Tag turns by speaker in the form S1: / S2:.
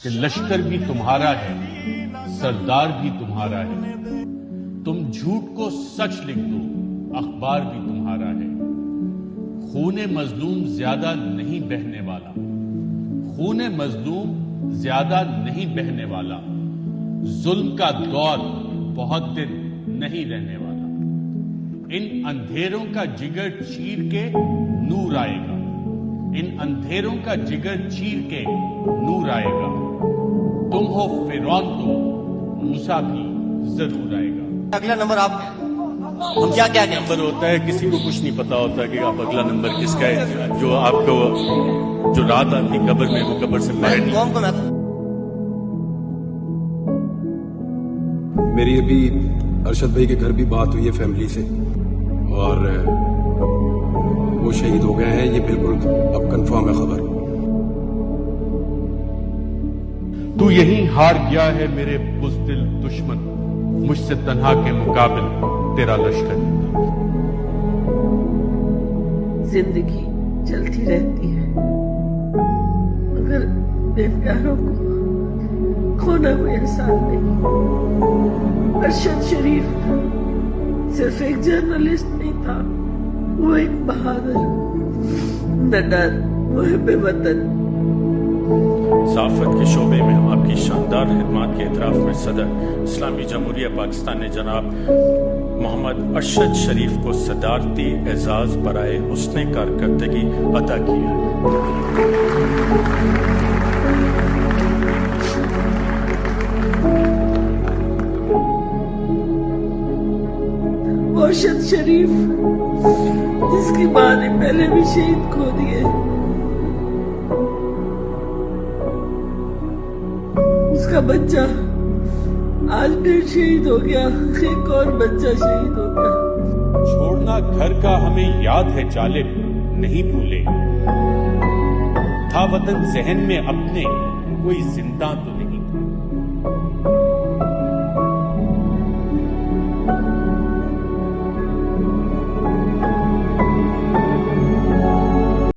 S1: کہ لشکر بھی تمہارا ہے، سردار بھی تمہارا ہے، تم جھوٹ کو سچ لکھ دو، اخبار بھی تمہارا ہے۔ خون مظلوم زیادہ نہیں بہنے والا، خون مظلوم زیادہ نہیں بہنے والا، ظلم کا دور بہت دن نہیں رہنے والا۔ ان اندھیروں کا جگر چیر کے نور آئے گا، ان اندھیروں کا جگر چیر کے نور آئے گا۔ تم ہو فرعون تو موسیٰ بھی ضرور آئے گا۔
S2: اگلا نمبر آپ ہم کیا
S3: نمبر ہوتا ہے، کسی کو کچھ نہیں پتا ہوتا کہ آپ اگلا نمبر کس کا ہے۔ جو آپ کو جو رات آتی قبر میں، وہ قبر سے باہر نہیں۔
S2: قوم کو میں
S4: میری ابھی ارشد بھائی کے گھر بھی بات ہوئی ہے فیملی سے، اور وہ شہید ہو گئے ہیں، یہ بالکل اب کنفرم ہے خبر۔
S1: تو یہیں ہار گیا ہے میرے بزدل دشمن، مجھ سے تنہا کے مقابل تیرا لشکر۔
S5: زندگی چلتی رہتی ہے مگر بے پیاروں کو کھونا کوئی آسان نہیں۔ ارشد شریف صرف ایک جرنلسٹ نہیں تھا، وہ ایک بہادر، نڈر، محب وطن۔
S3: صحافت کے شعبے میں آپ کی شاندار خدمات کے اعتراف میں صدر اسلامی جمہوریہ پاکستان نے جناب محمد ارشد شریف کو صدارتی اعزاز برائے حسن کارکردگی عطا کیا۔
S5: ارشد شریف جس کی ماں نے پہلے بھی شہید کھو دیے، اس کا بچہ آج بھی شہید ہو گیا، ایک اور بچہ شہید ہو گیا۔
S1: چھوڑنا گھر کا ہمیں یاد ہے جالب، نہیں بھولے، تھا وطن ذہن میں اپنے، کوئی زندہ تو نہیں۔